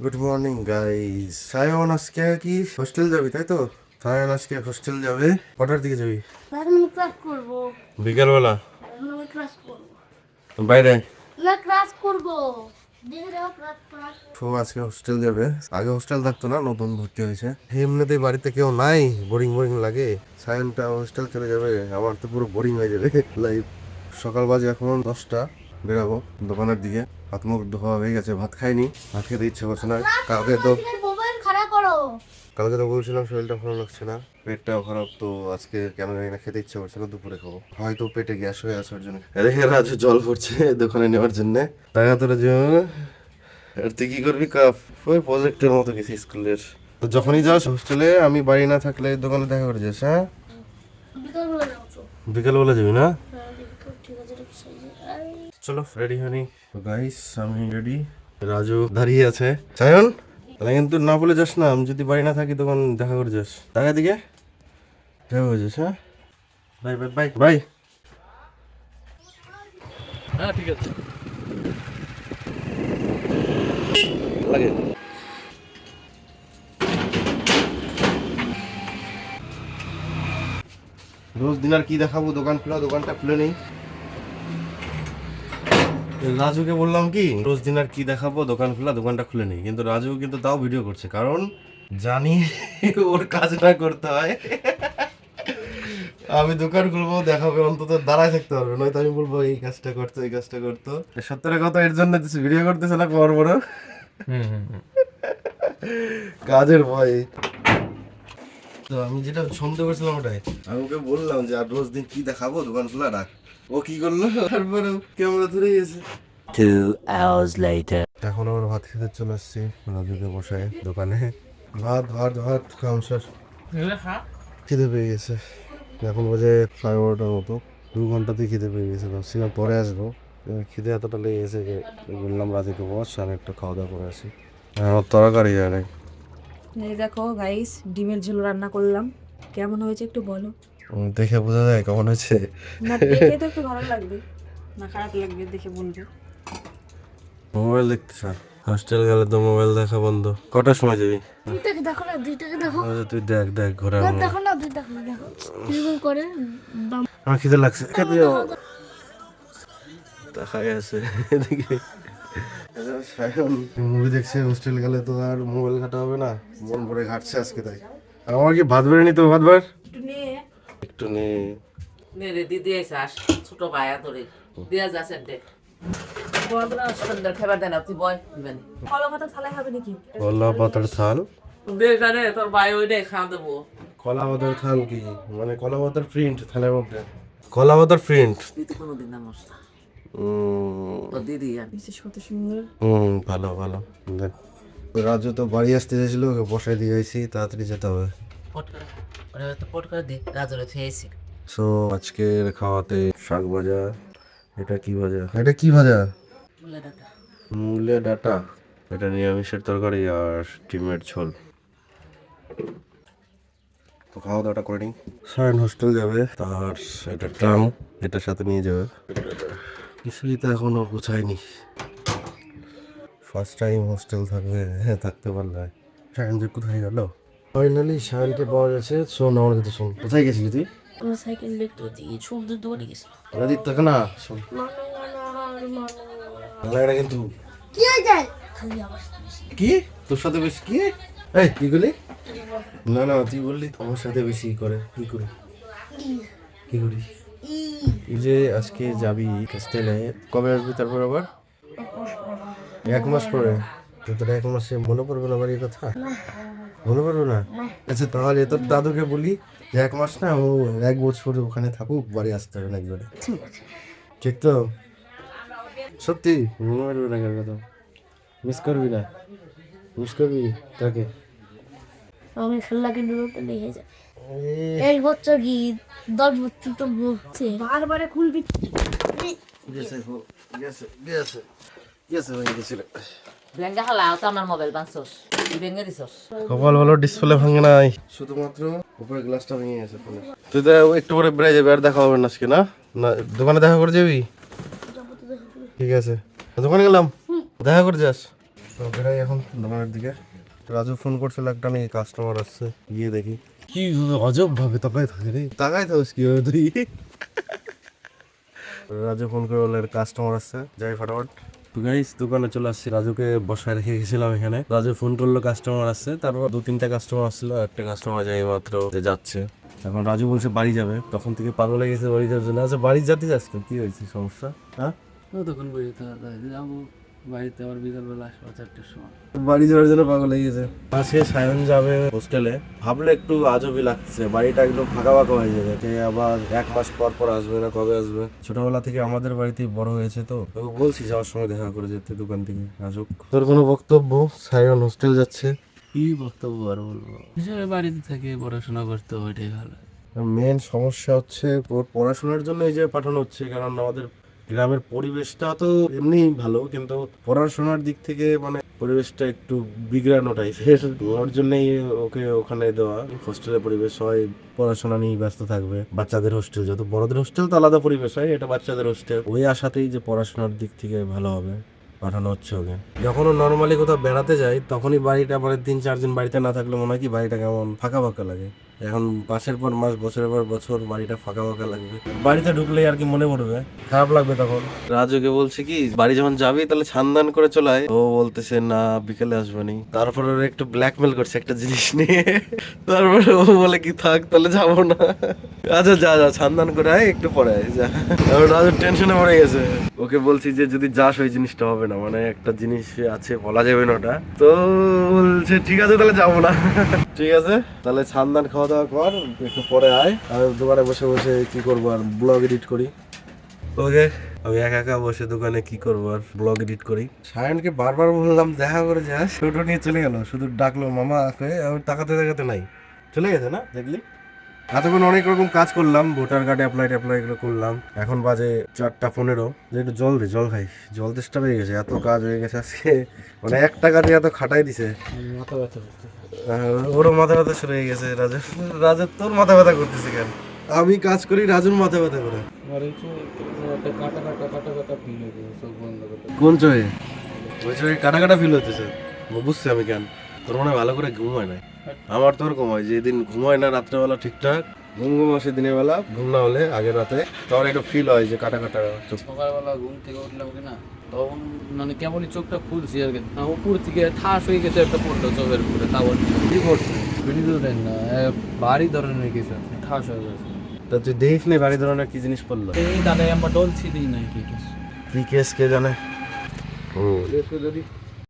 Good morning guys. Sayan আজকে কি hostel যাবি, তাই তো? সায়ন আজকে হোস্টেল যাবে। কটার দিকে যাবি? এখন ক্লাস করব। বিকালবেলা এখন আমি ক্লাস করব। বাইরে। না ক্লাস করব। দেখে দাও ক্লাস। তো আজকে হোস্টেল যাবে। আগে হোস্টেল থাকতো না, নতুন ভর্তি হয়েছে। এমনিতেই বাড়িতে কেউ নাই, বোরিং বোরিং লাগে। সায়নটা হোস্টেল চলে যাবে, আমার তো পুরো বোরিং হয়ে যাবে লাইফ। সকাল বাজে এখন 10টা, বেরাবো দোকানের দিকে। হাত মুখ ধোয়া হয়ে গেছে, ভাত খাইনি, ভাত খেতে ইচ্ছে করছে না। মোবাইল খারাপ করো। কালকে তো বলছিলাম শরীরটা ভালো লাগছে না, পেটটাও খারাপ, তো আজকে কেন জানি না খেতে ইচ্ছে করছে না, দুপুরে খাবো। হয়তো পেটে গ্যাস হয়ে আছে ওর জন্য। এদিকে রাজু জল পড়ছে দোকানে নেওয়ার জন্য টাকা তোর জন্য। আর তুই কি করবি? কাপ ওই প্রজেক্টের মতো কিছু স্কুলের। তো যখনই যাস হোস্টেলে, আমি বাড়ি না থাকলে দোকানে দেখা করে যাস। হ্যাঁ, বিকালবেলা যাও তো। বিকালবেলা যাবি না? ঠিক আছে চলো রেডি হয়নি গাইস, আমি রেডি। রাজু দাঁড়িয়ে আছে। সায়ন, তাহলে কিন্তু না বলে যাস না, আমি যদি বাড়ি না থাকি তখন দেখা করে যাস। টাকা দিকে দেখা করে যাস। হ্যাঁ, বাই বাই বাই বাই। হ্যাঁ ঠিক আছে। লাগে রোজ দিন আর কি দেখাবো, দোকান খোলা, দোকানটা খুলে নেই। রাজুকে বললাম কি রোজ দিন আর কি দেখাবো, দোকান খোলা, দোকানটা খুলে নেই, কিন্তু রাজু কিন্তু তাও ভিডিও করছে, কারণ জানি ওর কাজটা করতে হয়। আমি দোকান খুলবো, দেখাবে, অন্তত দাঁড়ায় থাকতে পারবে, নয়তো আমি বলবো এই কাজটা করতো, এই কাজটা করতো। সত্যের কথা, এর জন্য ভিডিও করতেছে না, করবো না, কাজের ভয়। তো আমি যেটা শুনতে পারছিলাম ওটাই, আমি ওকে বললাম যে আর রোজ দিন কি দেখাবো, দোকান খোলা রাখ। ও কি করলো, তারপরে ক্যামেরা ধরে গেছে। 2 hours later. এখন আবার ভাত খেতে চলে আসছি রাজুকে বসায় দোকানে। ভাত ভাত ভাত খাম শেষ, খিদে পেয়ে গেছে। এখন বাজে 11:30টার মতো। 2 ঘন্টাতেই খিদে পেয়ে গেছে, ভাবছিলাম পরে আসবো, খিদে এতটা লেগে গেছে যে বললাম রাজুকে বস, আমি একটু খাওয়া দাওয়া করে আসি। আমার তরকারি আর এই দেখো গাইস, ডিমের ঝোল রান্না করলাম। কেমন হয়েছে একটু বলো। দেখে বোঝা যায় কেমন হয়েছে। না দেখে তো একটু ভালো লাগবে, না খারাপ লাগবে দেখে বলবে। মোবাইল দেখতে স্যার, হোস্টেল গেলে তো মোবাইল দেখা বন্ধ। কটার সময় যাবি? দুইটাকে দেখো না, দুইটাকে দেখো। তুই দেখ দেখ ঘোরা। দেখো না, দুইটাকে দেখো কিরকম করে। আমার খিদে লাগছে, খেতে যাও। তাকাই আছে এদিকে। মুভি দেখছে, হোস্টেল গেলে তো আর মোবাইল ঘাটা হবে না, মন ভরে ঘাটছে আজকে তাই। আমার কি ভাত বেড়ে নিত, ভাত বার একটু নে। মেরে দিদি এসে আস ছোট ভাইয়া ধরে দিয়া যাচ্ছেন দে বড় সুন্দর খাবার দেন তুই বয় দিবেন কলা পাতা থালায় হবে নাকি? কলা পাতার থাল? বেকারে তোর ভাই ওইটাই খাওয়া দেবো কলা পাতার থাল কি মানে? কলা পাতার প্রিন্ট থালের মধ্যে? কলা পাতার প্রিন্ট দিদি কোনোদিন না মশলা তোর দিদি বিশেষ কত সুন্দর। ভালো ভালো। দেখ, রাজু তো বাড়ি আসতে চাইছিল, ওকে বসাই দিয়ে গেছি, তাড়াতাড়ি যেতে হবে। পট করে ওরে তো পট করে দে রাজরে খেয়েছি সো আজকের খাওয়াতে শাক ভাজা। এটা কি ভাজা? এটা কি ভাজা? বলে দাদা মূলে ডাটা। এটা নিরামিষের তরকারি আর ডিমের ঝোল। তো খাওয়া দাওয়াটা করে নিই। সায়ন হোস্টেল যাবে, তার এটা ট্রাম, এটার সাথে নিয়ে যাবে। কিছুই তো এখনো গুছায়নি, ফার্স্ট টাইম হোস্টেল থাকবে। হ্যাঁ, থাকতে পারলে। সায়ন যে কোথায় গেল? ফাইনালি সায়নকে পাওয়া গেছে। শোন আমার কথা শোন, কোথায় গেছিলি তুই? আমার সাইকেল দেখতে দিয়ে সবুজ দৌড়ে গেছে। রাজিত তোকে না শোন, ভালো লাগে না কিন্তু। কি হয়ে যায় খালি আওয়াজ কি তোর সাথে বেশি কি? এই কি করলি? না না, তুই বললি তোমার সাথে বেশি করে। কি করি? কি করিস? এই যে আজকে যাবি হোস্টেলে, কবে আসবি তারপর আবার? 1 মাস পরে? তো তোর 1 মাসে মনে পড়বে না বাড়ির কথা? মনে পড়বে না? আচ্ছা তাহলে তোর দাদুকে বলি যে 1 মাস না, ও 1 বছর ওখানে থাকুক, বাড়ি আসতে হবে না একবারে। ঠিক তো? সত্যি মনে পড়বে না কার কথা? মিস করবি না? মিস করবি তাকে? আমি খেলা কিন্তু লেগে যায়। এই বছর কি 10 বছর তো বলছে বারবারে খুলবি। গেছে গেছে গেছে গেছে ভাই, গেছিল। ভেঙ্গা খালা তো আমার মোবাইল বানছস তুই ভেঙ্গে দিছস কপাল ভালো, ডিসপ্লে ভাঙে নাই, শুধুমাত্র উপরের গ্লাসটা ভেঙে গেছে ফোনে। তুই তো একটু পরে বেরিয়ে যাবি, আর দেখা হবে না আজকে? না না, দোকানে দেখা করে যাবি? ঠিক আছে, দোকানে গেলাম, দেখা করে যাস। তো বেরাই এখন দোকানের দিকে। রাজু ফোন করছিল একটা, আমি কাস্টমার আসছে, গিয়ে দেখি। কি অজব ভাবে তাকায় থাকে রে, তাকায় থাকিস কি ভাবে তুই? রাজু ফোন করে বলে কাস্টমার আসছে, যাই ফটাফট। তো গাইস দোকানে চলে আসছি, রাজুকে বসায় রেখে গেছিলাম এখানে। রাজু ফোন করলো কাস্টমার আসছে, তারপর 2-3টা কাস্টমার আসছিল, একটা কাস্টমার যাই মাত্র যাচ্ছে। এখন রাজু বলছে বাড়ি যাবে, তখন থেকে পাগল হয়ে গেছে বাড়ি যাওয়ার জন্য। আচ্ছা বাড়ি যেতে যাচ্ছ, কি হয়েছে সমস্যা? হ্যাঁ তখন বই যাবো বাড়িতে আবার বিকালবেলা আসবো 4টার সময়। বাড়ি যাওয়ার জন্য পাগল হয়ে গেছে। আজকে সায়ন যাবে হোস্টেলে, ভাবলে একটু আজবই লাগছে, বাড়িটা একদম ফাঁকা ফাঁকা হয়ে যাবে। সে আবার 1 মাস পর পর আসবে না, কবে আসবে? ছোটবেলা থেকে আমাদের বাড়িতেই বড় হয়েছে, তো তোকে বলছি যাওয়ার সময় দেখা করে যেতে দোকান থেকে আসুক। তোর কোনো বক্তব্য? সায়ন হোস্টেল যাচ্ছে, কি বক্তব্য আর বলবো, হিসেবে বাড়িতে থেকে পড়াশোনা করতে হবে, ওইটাই ভালো। মেন সমস্যা হচ্ছে ওর পড়াশোনার জন্য এই যে পাঠানো হচ্ছে, কারণ আমাদের গ্রামের পরিবেশটা তো এমনি ভালো, কিন্তু পড়াশোনার দিক থেকে মানে পরিবেশটা একটু বিগড়ানো টাইপের। ওর জন্যই ওকে ওখানে দেওয়া। হোস্টেলের পরিবেশ হয়, পড়াশোনা নিয়ে ব্যস্ত থাকবে। বাচ্চাদের হোস্টেল, যত বড়দের হোস্টেল তো আলাদা পরিবেশ হয়, এটা বাচ্চাদের হোস্টেল। ওই আশাতেই যে পড়াশোনার দিক থেকে ভালো হবে পাঠানো হচ্ছে ওকে। যখন নর্মালি কোথাও বেড়াতে যাই, তখনই বাড়িটা মানে 3-4 দিন বাড়িতে না থাকলে মনে হয় কি বাড়িটা কেমন ফাঁকা ফাঁকা লাগে। এখন মাসের পর মাস, বছরের পর বছর বাড়িটা ফাঁকা ফাঁকা লাগবে। বাড়িতে ঢুকলেই আর কি মনে পড়বে, খারাপ লাগবে তখন। রাজুকে বলছে কি বাড়ি যখন যাবি তাহলে ছানদান করে চলে আয়। ও বলতেছে না বিকেলে আসবানি। তারপরে ওর একটু ব্ল্যাকমেল করছে একটা জিনিস নিয়ে। তারপরে ও বলে কি থাক তাহলে যাবো না। আচ্ছা যা যা ছানদান করে আয়, একটু পরে আয় যা। তারপর রাজু টেনশনে পড়ে গেছে। ওকে বলছি যে যদি যাস ওই জিনিসটা হবে না, মানে একটা জিনিস আছে বলা যাবে না ওটা। তো বলছে ঠিক আছে তাহলে যাবো না। ঠিক আছে তাহলে ছানদান খাওয়া দাওয়া কর, একটু পরে আয়। আমি দোকানে বসে বসে কি করবো আর ব্লগ এডিট করি। ওকে আমি একা একা বসে দোকানে কি করবো আর ব্লগ এডিট করি। সায়নকে বারবার বললাম দেখা করে যাস, ছোট নিয়ে চলে গেল, শুধু ডাকলো মামা। আমি তাকাতে তাকাতে নাই, চলে গেছে না দেখলি। এতক্ষণ অনেক রকম কাজ করলাম, ভোটার কার্ডে অ্যাপ্লাই এগুলো করলাম। এখন বাজে 4:15। একটু জল দে, জল খাই, জল তেষ্টা পেয়ে গেছে, এত কাজ হয়ে গেছে আজকে। মানে একটা কাজে এত খাটাই দিছে, মাথা ব্যথা ওরও মাথা ব্যথা শুরু হয়ে গেছে। রাজু তোর মাথা ব্যথা করতেছে কেন? আমি কাজ করি, রাজুর মাথা ব্যথা করে। একটা কাটা কাটা কাটা কাটা ফিল হয়েছে, চোখ বন্ধ করতে। কোন চোখে? ওই চোখে কাটা কাটা ফিল হতেছে, বুঝছি আমি কেন। তোর মনে হয় ভালো করে ঘুম হয় না। আমার তোর ঘুম হয়, যেদিন ঘুম হয় না রাত্রেবেলা ঠিকঠাক ঘুম আসে, দিনের বেলা ঘুম না হলে আগের রাতে তখন একটু ফিল হয় যে কাটা কাটা চোখ। সকালবেলা ঘুম থেকে উঠলাম কিনা, তখন মানে কেমনই চোখটা খুলছি আর কি, উপর থেকে ঠাস হয়ে গেছে একটা পড়লো চোখের উপরে। তারপর কি করছিস? দেন না, ভারী ধরনের কিছু আছে, ঠাস হয়ে গেছে। তা তুই দেখিস নি বাড়ি ধরনের কি জিনিস পড়লো? এই দাদা আমার ডলছি দিই নাই কি কিছু। কি কেস কে জানে। যদি